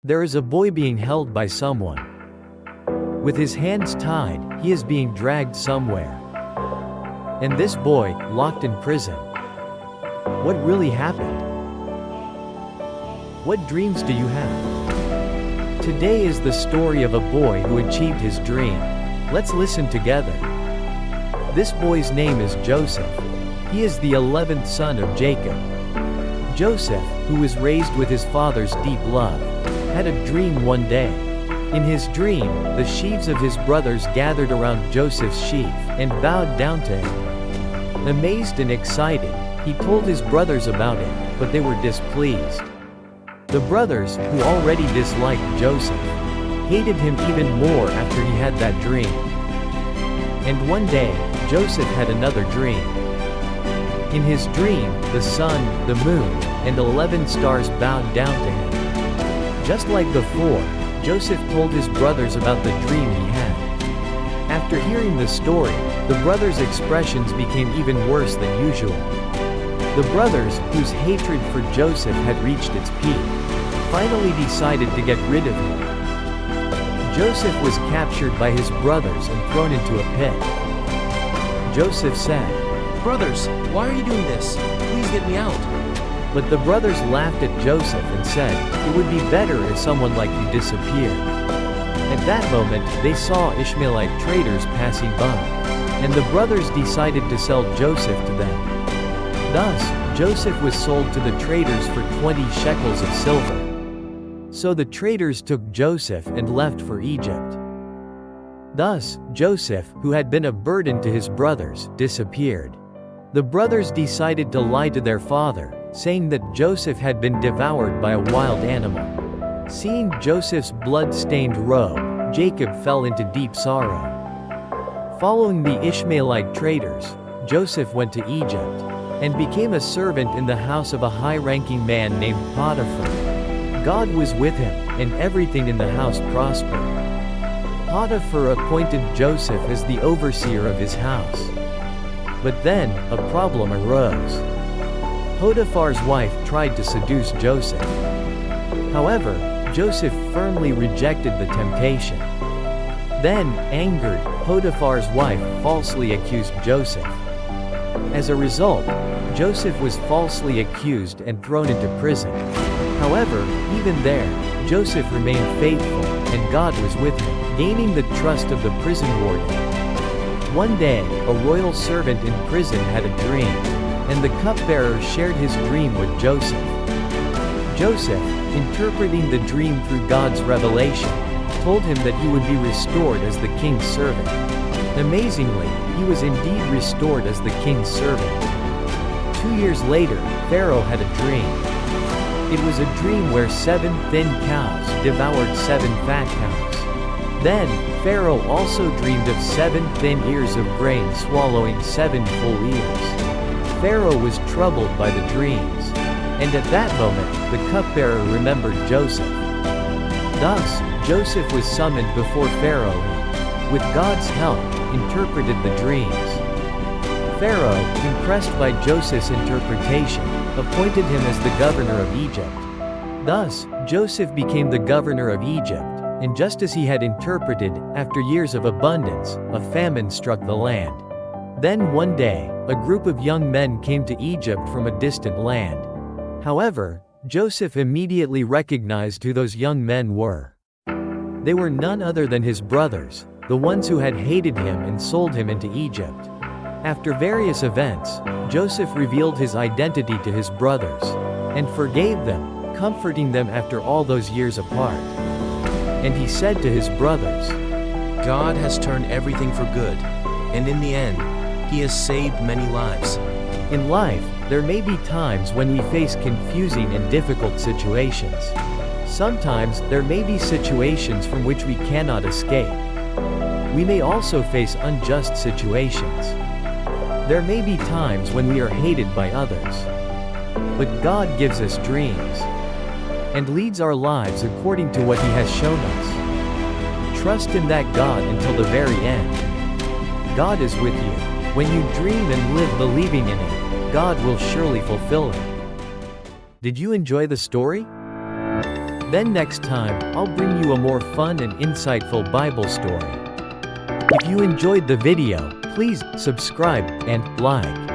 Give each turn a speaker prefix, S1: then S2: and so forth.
S1: There is a boy being held by someone. With his hands tied, he is being dragged somewhere. And this boy, locked in prison. What really happened? What dreams do you have? Today is the story of a boy who achieved his dream. Let's listen together. This boy's name is Joseph. He is the 11th son of Jacob. Joseph, who was raised with his father's deep love, had a dream one day. In his dream, the sheaves of his brothers gathered around Joseph's sheaf and bowed down to him. Amazed and excited, he told his brothers about it, but they were displeased. The brothers, who already disliked Joseph, hated him even more after he had that dream. And one day, Joseph had another dream. In his dream, the sun, the moon, and 11 stars bowed down to him. Just like before, Joseph told his brothers about the dream he had. After hearing the story, the brothers' expressions became even worse than usual. The brothers, whose hatred for Joseph had reached its peak, finally decided to get rid of him. Joseph was captured by his brothers and thrown into a pit. Joseph said,
S2: "Brothers, why are you doing this? Please get me out."
S1: But the brothers laughed at Joseph and said, "It would be better if someone like you disappeared." At that moment, they saw Ishmaelite traders passing by. And the brothers decided to sell Joseph to them. Thus, Joseph was sold to the traders for 20 shekels of silver. So the traders took Joseph and left for Egypt. Thus, Joseph, who had been a burden to his brothers, disappeared. The brothers decided to lie to their father, saying that Joseph had been devoured by a wild animal. Seeing Joseph's blood-stained robe, Jacob fell into deep sorrow. Following the Ishmaelite traders, Joseph went to Egypt and became a servant in the house of a high-ranking man named Potiphar. God was with him, and everything in the house prospered. Potiphar appointed Joseph as the overseer of his house. But then, a problem arose. Potiphar's wife tried to seduce Joseph. However, Joseph firmly rejected the temptation. Then, angered, Potiphar's wife falsely accused Joseph. As a result, Joseph was falsely accused and thrown into prison. However, even there, Joseph remained faithful, and God was with him, gaining the trust of the prison warden. One day, a royal servant in prison had a dream, and the cupbearer shared his dream with Joseph. Joseph, interpreting the dream through God's revelation, told him that he would be restored as the king's servant. Amazingly, he was indeed restored as the king's servant. 2 years later, Pharaoh had a dream. It was a dream where 7 thin cows devoured 7 fat cows. Then, Pharaoh also dreamed of 7 thin ears of grain swallowing 7 full ears. Pharaoh was troubled by the dreams. And at that moment, the cupbearer remembered Joseph. Thus, Joseph was summoned before Pharaoh and, with God's help, interpreted the dreams. Pharaoh, impressed by Joseph's interpretation, appointed him as the governor of Egypt. Thus, Joseph became the governor of Egypt, and just as he had interpreted, after years of abundance, a famine struck the land. Then one day, a group of young men came to Egypt from a distant land. However, Joseph immediately recognized who those young men were. They were none other than his brothers, the ones who had hated him and sold him into Egypt. After various events, Joseph revealed his identity to his brothers, and forgave them, comforting them after all those years apart. And he said to his brothers,
S2: God has turned everything for good, and in the end, He has saved many lives.
S1: In life, there may be times when we face confusing and difficult situations. Sometimes, there may be situations from which we cannot escape. We may also face unjust situations. There may be times when we are hated by others. But God gives us dreams and leads our lives according to what He has shown us. Trust in that God until the very end. God is with you. When you dream and live believing in it, God will surely fulfill it. Did you enjoy the story? Then next time, I'll bring you a more fun and insightful Bible story. If you enjoyed the video, please subscribe and like.